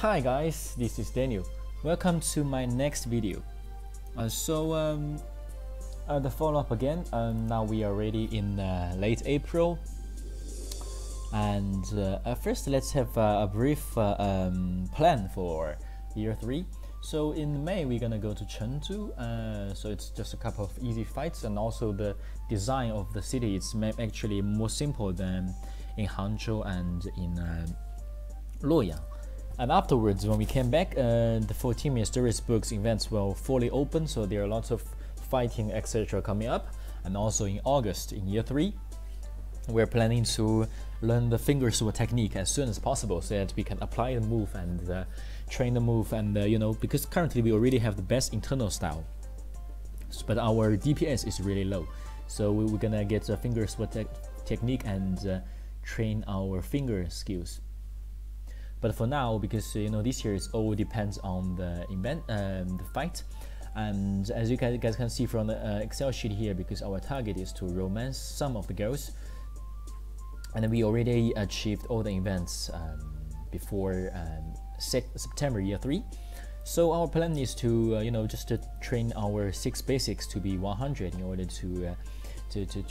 Hi guys, this is Daniel. Welcome to my next video. The follow-up again. Now we are already in late April, and first let's have a brief plan for year 3. So in May we're gonna go to Chengdu. So it's just a couple of easy fights, and also the design of the city is actually more simple than in Hangzhou and in Luoyang. And afterwards, when we came back, the 14 Mysterious Books events will fully open, so there are lots of fighting etc. coming up. And also in August, in year 3, we're planning to learn the finger sword technique as soon as possible, so that we can apply the move and train the move, and you know, because currently we already have the best internal style, but our DPS is really low, so we're gonna get a finger sword technique and train our finger skills. But for now, because you know, this year it all depends on the event, the fight, and as you guys can see from the Excel sheet here, because our target is to romance some of the girls, and we already achieved all the events before September year 3. So our plan is to you know, just to train our 6 basics to be 100 in order to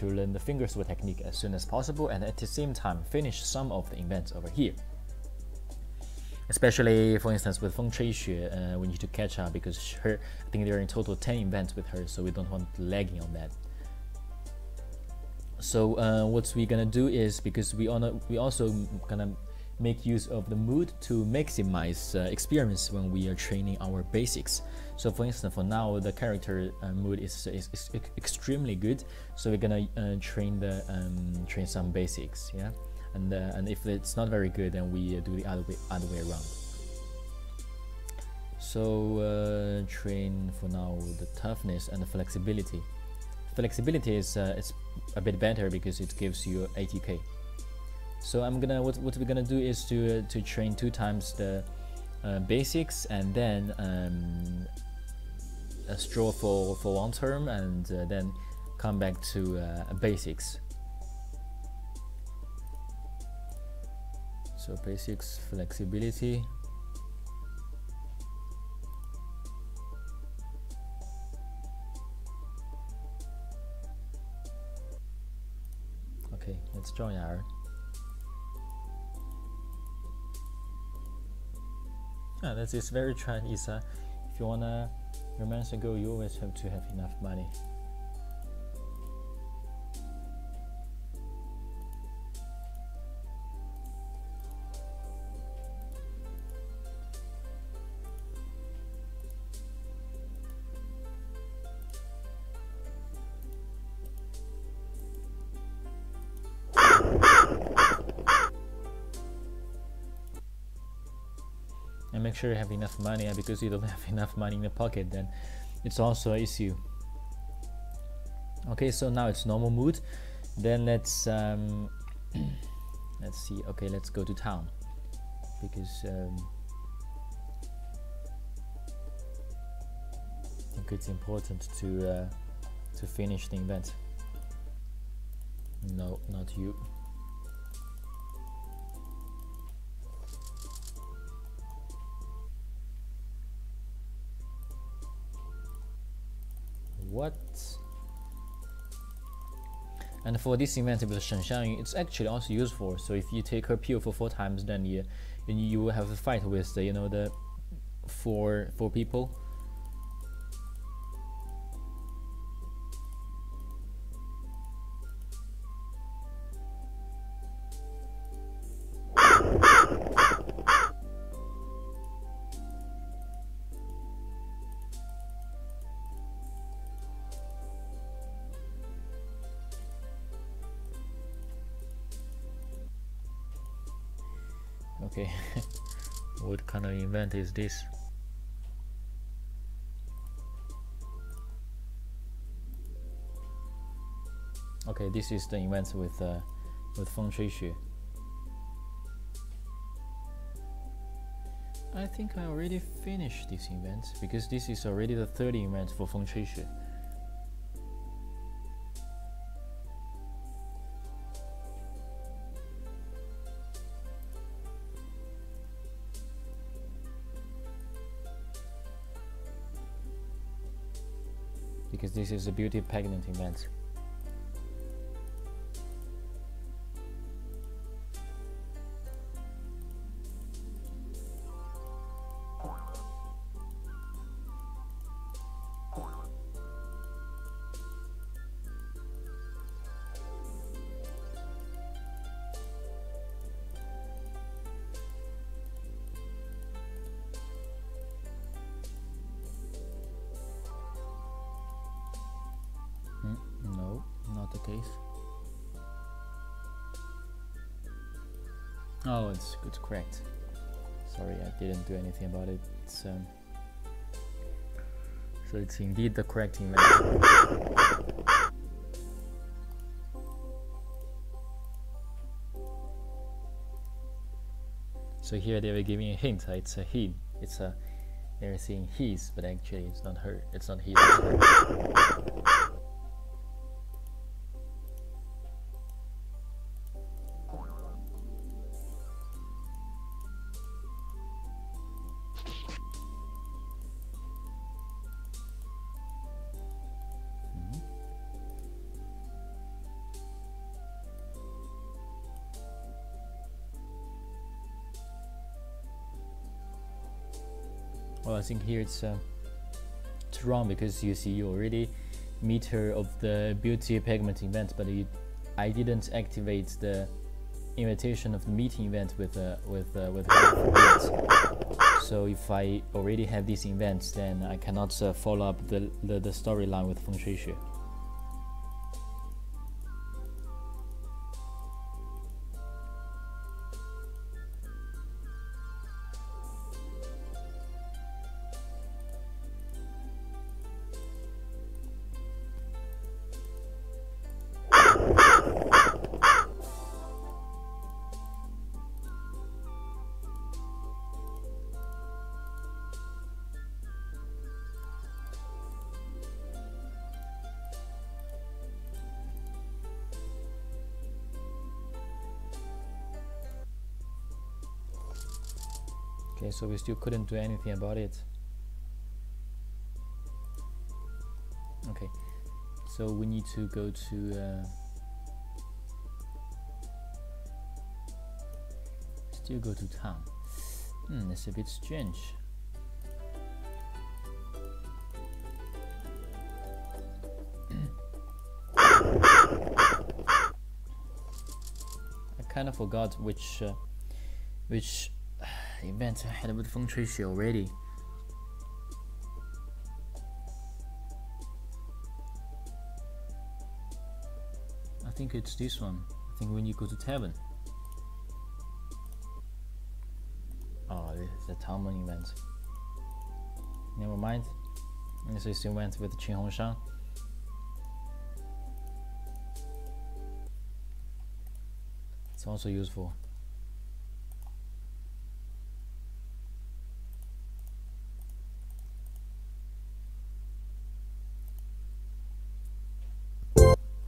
learn the finger sword technique as soon as possible, and at the same time finish some of the events over here. Especially, for instance, with Feng Xue, we need to catch up, because I think there are in total 10 events with her, so we don't want lagging on that. So what we're gonna do is, because we also gonna make use of the mood to maximize experience when we are training our basics. So for instance, for now the character mood is extremely good, so we're gonna train some basics, yeah. And if it's not very good, then we do the other way around. So train for now the toughness and the flexibility. Flexibility is it's a bit better because it gives you 80k. So what we're gonna do is to train 2 times the basics, and then a stroll for long term, and then come back to basics. So basics, flexibility. Okay, let's join our. Yeah, that is very true. Is if you wanna romance a girl, you always have to have enough money. And make sure you have enough money, because you don't have enough money in the pocket, then it's also an issue. Okay, so now it's normal mood. Then let's see. Okay, let's go to town, because I think it's important to finish the event. No, not you. What? And for this event with Shengxiang, it's actually also useful. So if you take her pure for 4 times, then you will have a fight with the, you know, the four people. Okay, what kind of event is this? Okay, this is the event with Feng Xue. I think I already finished this event, because this is already the 3rd event for Feng Xue. because this is a beauty pregnant event. No, not the case. Oh, it's correct. Sorry, I didn't do anything about it. It's so it's indeed the correct event. So here they were giving a hint. It's a he. It's a. They're saying he's, but actually it's not her. It's not he. It's her. Well, I think here it's wrong because you see you already meet her of the beauty pigment event, but I didn't activate the invitation of the meeting event with her yet. So if I already have these events, then I cannot follow up the storyline with Feng Shui Xue. Okay, so we still couldn't do anything about it. Okay, so we need to go to still go to town. It's a bit strange. I kind of forgot which event I had with Feng Shui Xue already. I think it's this one. I think when you go to tavern. Oh, this is a town event. Never mind. This is the event with Qin Hong'shang. It's also useful.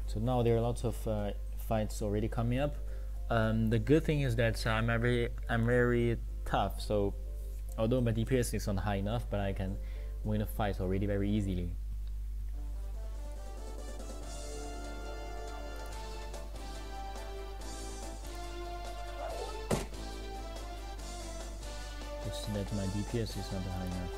So now there are lots of fights already coming up. The good thing is that I'm very tough. So although my DPS is not high enough, but I can win a fight already very easily. Just that my DPS is not high enough.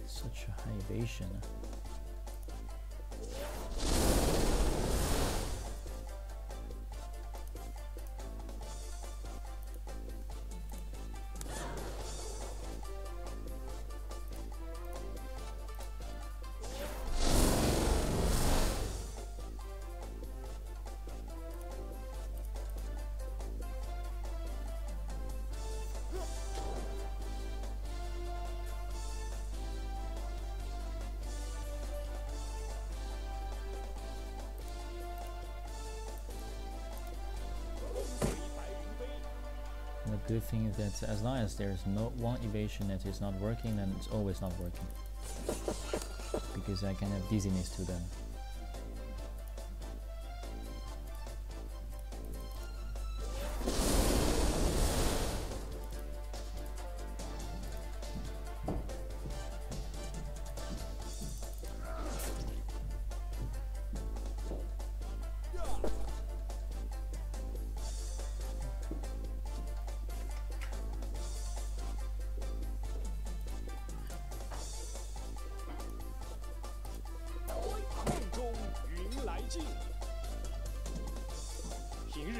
Such a high evasion. good thing is that as long as there's no one evasion that is not working, then it's always not working, because I can have dizziness to them.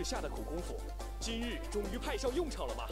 下的苦功夫，今日终于派上用场了吗？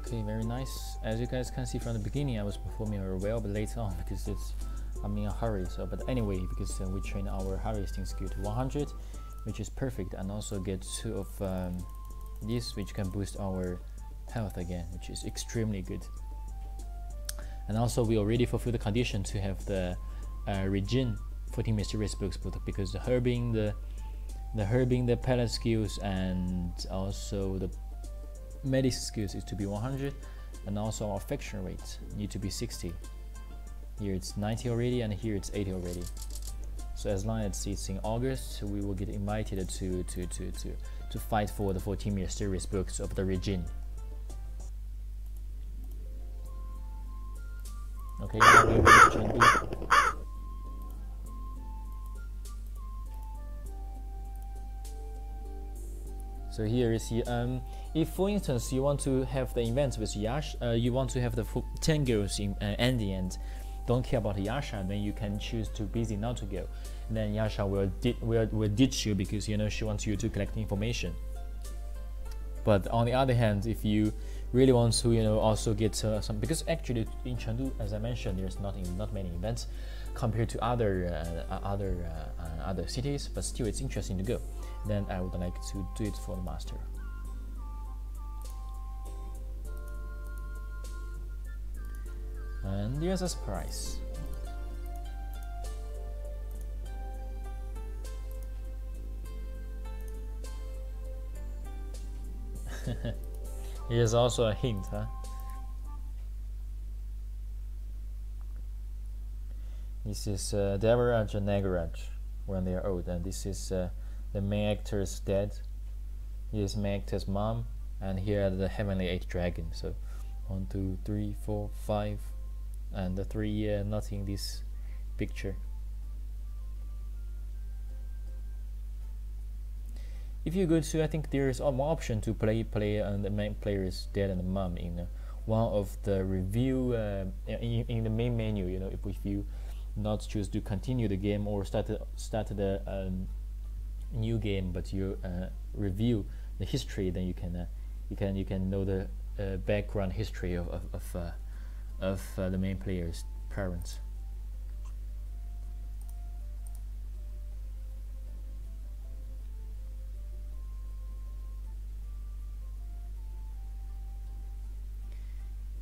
Okay, very nice. As you guys can see from the beginning, I was performing very well, but later on, because I'm in a hurry. So, but anyway, because we train our harvesting skill to 100, which is perfect, and also get 2 of this, which can boost our health again, which is extremely good. And also, we already fulfill the condition to have the regen 14 mysterious books, because the herbing, the palette skills, and also the medicine skills is to be 100, and also our affection rate need to be 60. Here it's 90 already, and here it's 80 already. So as long as it's in August, we will get invited to fight for the 14-year series books of the regime. Okay, now we will Chengdu. So here you see, if for instance you want to have the events with you want to have the 10 girls in ending and don't care about Yasha, then you can choose to busy not to go. Then Yasha will ditch you because you know she wants you to collect information. But on the other hand, if you really want to, you know, also get some, because actually in Chengdu, as I mentioned, there's not many events compared to other cities, but still it's interesting to go. Then I would like to do it for the master. And here's a surprise. Here's also a hint, huh? This is Devaraj and Nagaraj when they are old, and this is the main actor's dad. Here's main actor's mom, and here are the heavenly 8 dragons. So 1, 2, 3, 4, 5, and the 3 not in this picture. If you go to, I think there is one option to play the main player's dad and mom in one of the review in the main menu. You know, if you not choose to continue the game or start the new game, but you review the history, then you can know the background history of the main player's parents.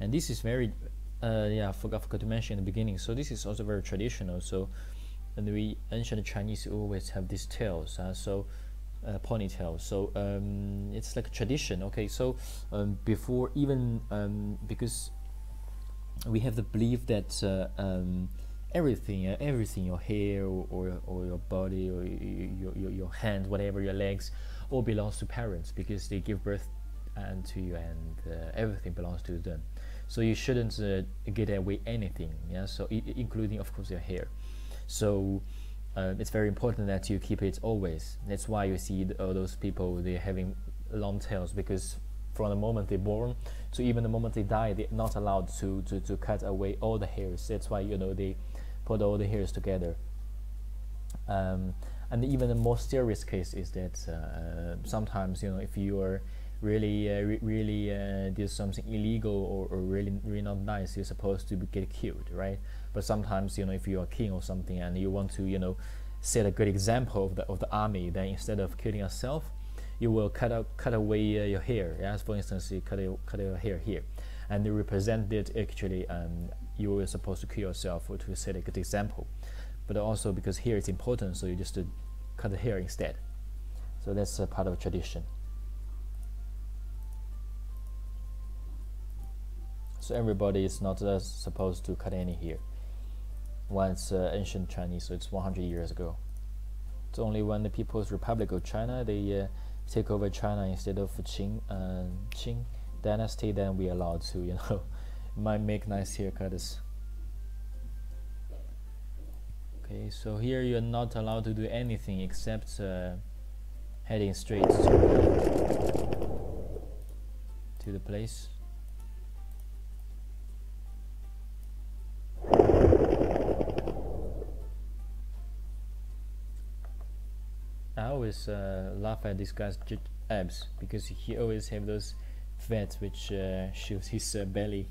And this is very, I forgot to mention in the beginning. So this is also very traditional. So, and we ancient Chinese always have these tails. Ponytail. So it's like a tradition. Okay. So before even because we have the belief that everything, your hair or your body or your hand, whatever, your legs, all belongs to parents because they give birth and to you, and everything belongs to them. So you shouldn't get away anything, yeah. So including, of course, your hair. So it's very important that you keep it always. That's why you see all those people, they're having long tails, because from the moment they're born to even the moment they die, they're not allowed to cut away all the hairs. That's why, you know, they put all the hairs together. And even the most serious case is that sometimes, you know, if you are really did something illegal or really not nice, you're supposed to get killed, right? But sometimes, you know, if you're a king or something and you want to, you know, set a good example of the army, then instead of killing yourself, you will cut away your hair. Yeah, for instance, you cut your hair here, and you represent it actually. You were supposed to kill yourself or to set a good example, but also because here it's important, so you just cut the hair instead. So that's a part of tradition. So everybody is not supposed to cut any hair. Once ancient Chinese, so it's 100 years ago. It's only when the People's Republic of China, they take over China instead of Qin dynasty, then we are allowed to, you know, might make nice haircuts. Okay, so here you're not allowed to do anything except heading straight to the place. I always laugh at this guy's abs because he always have those fats which shows his belly.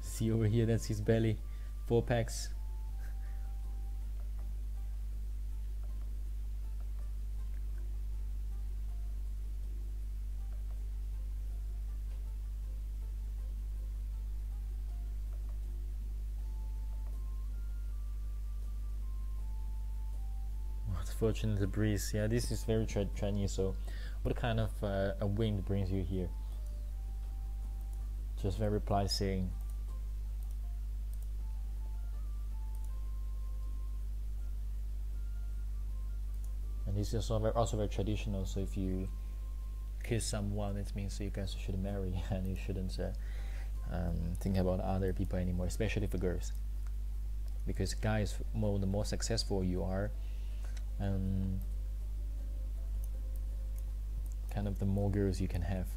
See over here, that's his belly, 4 packs. What the fortunate breeze. Yeah, this is very Chinese. So, what kind of a wind brings you here? Just very polite saying. And this is also very traditional. So if you kiss someone, it means you guys should marry, and you shouldn't think about other people anymore, especially for girls. Because guys, the more successful you are, kind of the more girls you can have.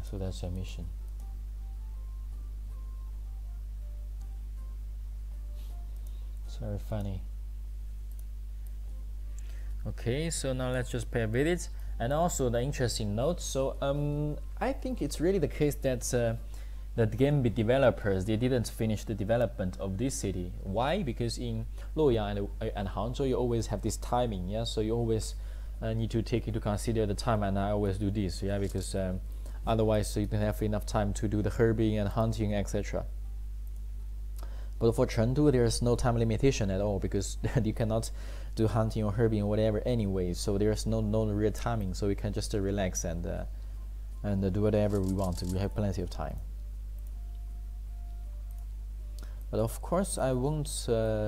So that's our mission. It's very funny. Okay, so now let's just pay a visit. And also the interesting note. So I think it's really the case that that game developers, they didn't finish the development of this city. Why? Because in Luoyang and Hangzhou you always have this timing. Yeah, so you always need to take into consider the time, and I always do this. Yeah, because otherwise you don't have enough time to do the herbing and hunting, etc. But for Chengdu, there's no time limitation at all, because you cannot do hunting or herbing or whatever anyway. So there's no real timing. So we can just relax and do whatever we want. We have plenty of time. But of course, I won't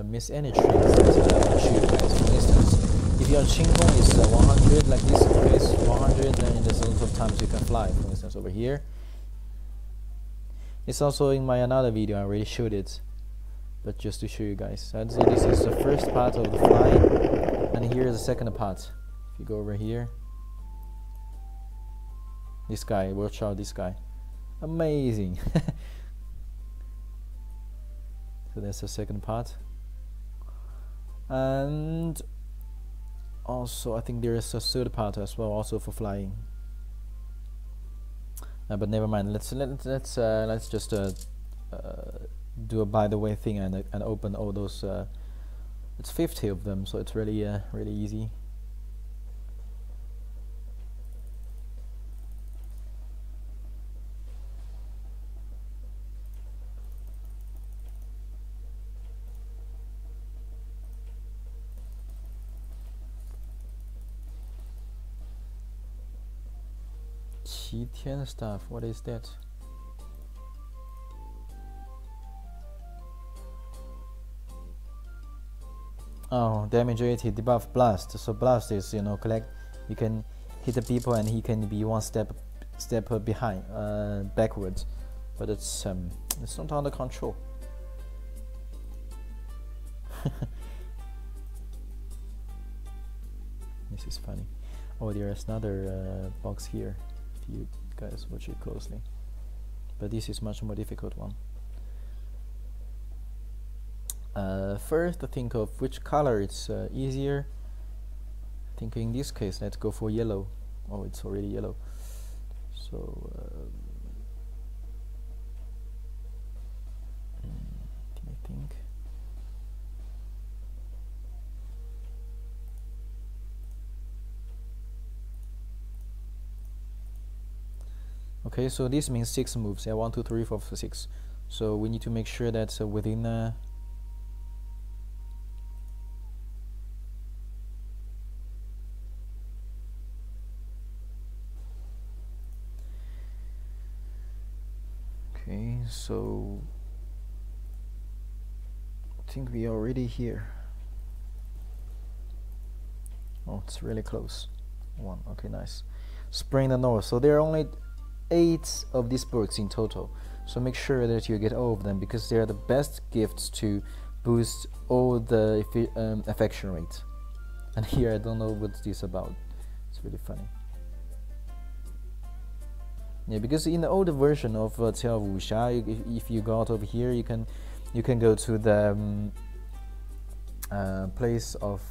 miss any trains that I will show you guys. For instance, if you're Qin Hong'shang, it's 100 like this place, 100, and there's a lot of times you can fly. For instance, over here. It's also in my another video. I already showed it, but just to show you guys. I'd say this is the first part of the flying, and here is the second part. If you go over here, this guy, watch out, this guy, amazing. So that's the second part, and also I think there is a third part as well, also for flying. But never mind. Let's just do a by the way thing and open all those. It's 50 of them, so it's really really easy. Qi stuff. What is that? Oh, damage 80, debuff blast. So blast is, you know, collect. You can hit the people and he can be one step behind, backwards. But it's not under control. This is funny. Oh, there is another box here. If you guys watch it closely. But this is much more difficult one. First, think of which color it's easier. I think in this case, let's go for yellow. Oh, it's already yellow. So I think. Okay, so this means 6 moves. Yeah, 1, 2, 3, 4, 5, 6. So we need to make sure that within. Okay, so I think we are already here. Oh, it's really close. 1. Okay, nice. Spring the north. So there are only 8 of these books in total, so make sure that you get all of them, because they are the best gifts to boost all the affection rate. And here I don't know what's this about. It's really funny. Yeah, because in the older version of Tale of Wuxia, if you go out over here, you can go to the place of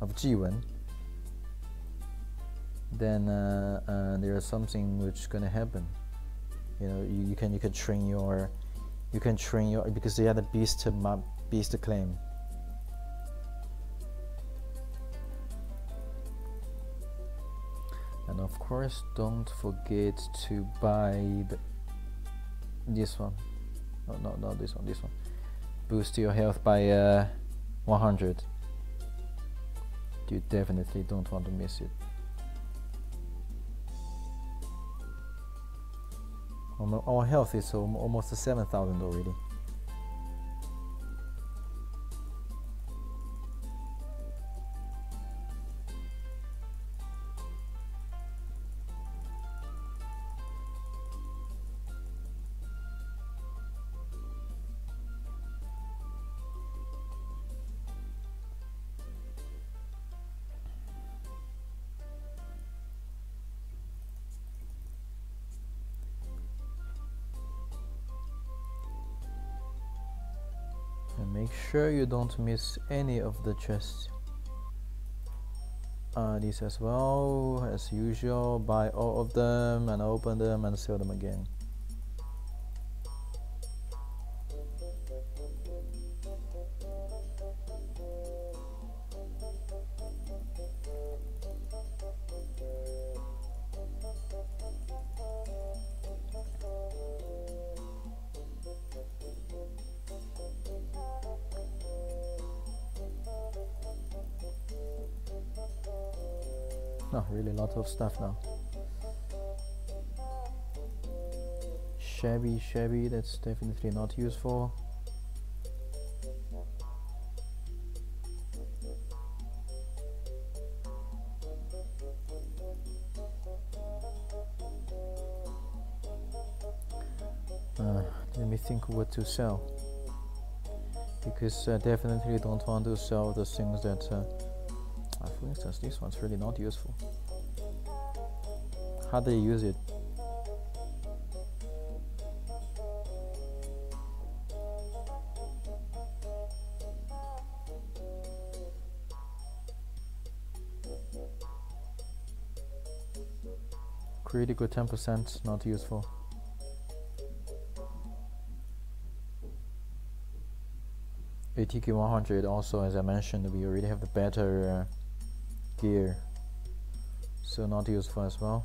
Jiwen. Then there is something which is gonna happen. You know, you can train your because they are the beast claim. And of course, don't forget to buy this one. No, not this one. This one. Boost your health by 100. You definitely don't want to miss it. Our health is almost 7,000 already. And make sure you don't miss any of the chests. These as well, as usual, buy all of them and open them and sell them again. Oh, really a lot of stuff now. Shabby, that's definitely not useful. Let me think what to sell, because definitely don't want to sell the things that for instance, this one's really not useful. How do you use it? Critical 10%, not useful. ATK 100 also, as I mentioned, we already have the better gear, so not useful as well.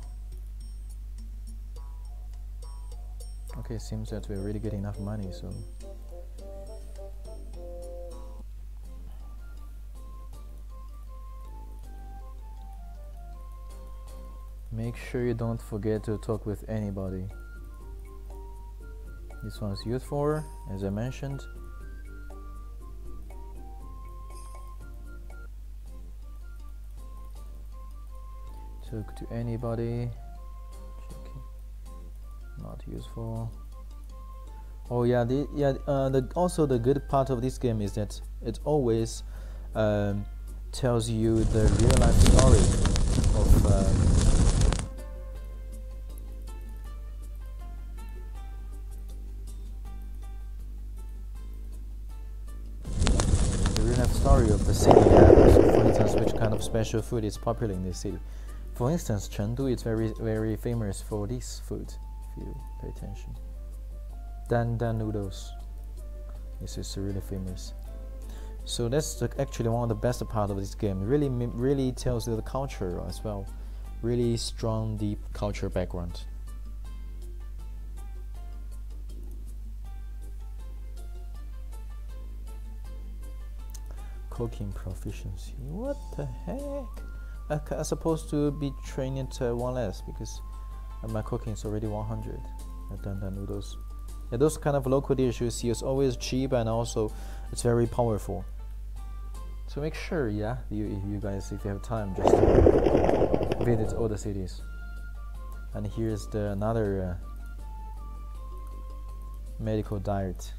Okay, seems that we're really getting enough money, so make sure you don't forget to talk with anybody. This one's useful, as I mentioned. Talk to anybody. Not useful. Oh yeah, also the good part of this game is that it always tells you the real life story of the real life story of the city. So for instance, which kind of special food is popular in this city. For instance, Chengdu is very famous for this food. If you pay attention, Dan noodles. This is really famous. So that's actually one of the best part of this game. Really tells you the culture as well. Really strong, deep culture background. Cooking proficiency. What the heck? I'm supposed to be training to one less because my cooking is already 100. Dan noodles. Yeah, those kind of local dishes is always cheap and also it's very powerful. So make sure, yeah, you guys, if you have time, just visit all the cities. And here's another medical diet.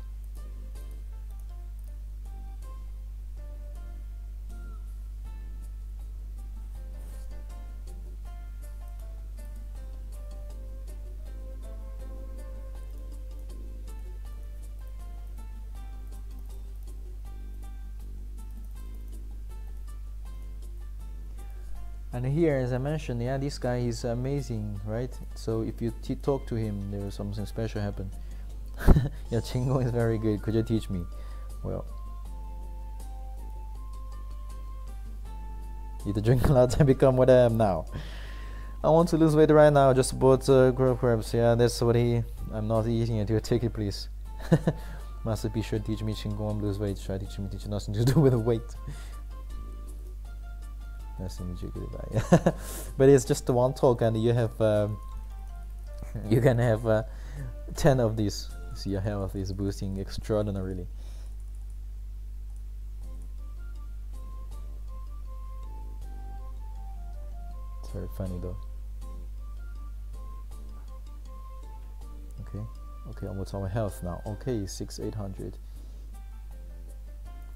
And here, as I mentioned, yeah, this guy is amazing, right? So if you talk to him, there is something special happen. Yeah, Qin Gong is very good. Could you teach me? Well, eat a drink a lot and become what I am now. I want to lose weight right now. Just bought grilled crabs. Yeah, that's what I'm not eating it. You take it, please. Master, be sure to teach me Qin Gong lose weight. Try teaching me nothing to do with the weight. Nice to meet you. Goodbye. But it's just the one talk, and you have you can have 10 of these. So your health is boosting extraordinarily. It's very funny though. Okay, what's our health now? Okay, 6,800.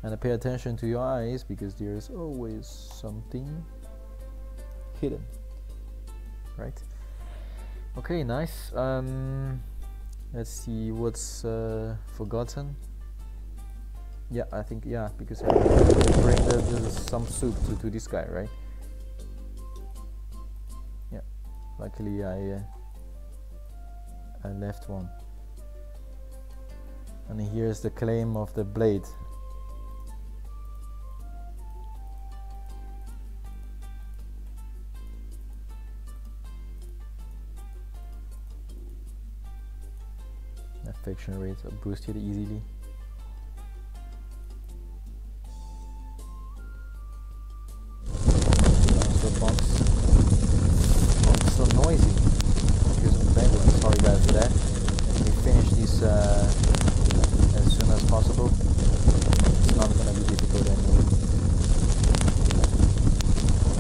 And pay attention to your eyes, because there is always something hidden, right? Okay, nice. Let's see what's forgotten. Yeah, I think, yeah, because I bring some soup to this guy, right? Yeah, luckily I left one. And here's the claim of the blade. Affection rates are boosted easily. So bombs so noisy. Excuse me, Bengal. Sorry guys for that. Let me finish this as soon as possible. It's not gonna be difficult anyway.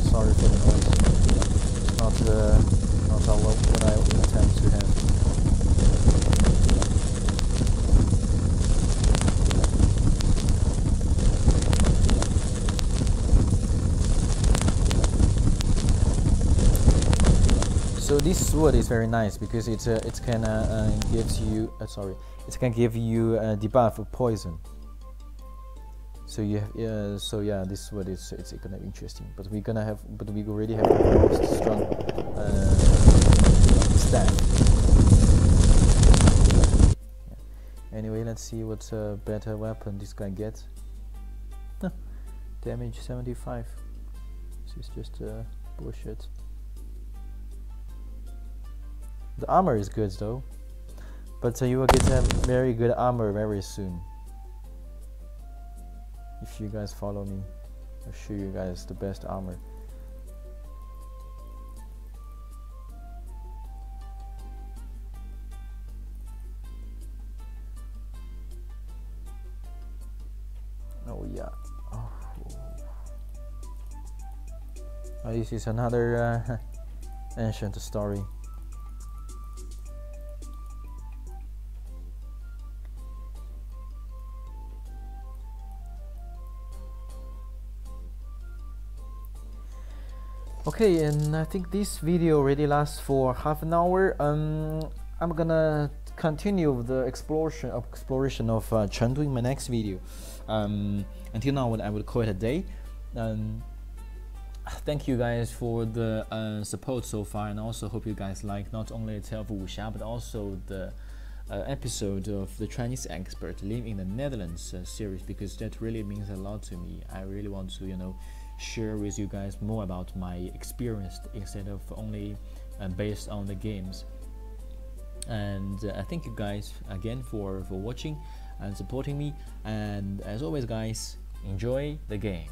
Sorry for the noise. It's not what I intend to have. So this sword is very nice because it can gives you it can give you a debuff of poison. So so yeah, this sword it's gonna be interesting. But we already have the most strong staff. Yeah. Anyway, let's see what's a better weapon this guy gets. Damage 75. This is just bullshit. The armor is good though, but you will get a very good armor very soon. If you guys follow me, I'll show you guys the best armor. Oh yeah. Oh, this is another ancient story. Okay, and I think this video already lasts for half an hour. I'm gonna continue the exploration of Chengdu in my next video. Until now, I would call it a day. Thank you guys for the support so far, and also hope you guys like not only Tale of Wuxia but also the episode of the Chinese expert living in the Netherlands series, because that really means a lot to me. I really want to, share with you guys more about my experience instead of only based on the games. And I thank you guys again for watching and supporting me, and as always guys, enjoy the game.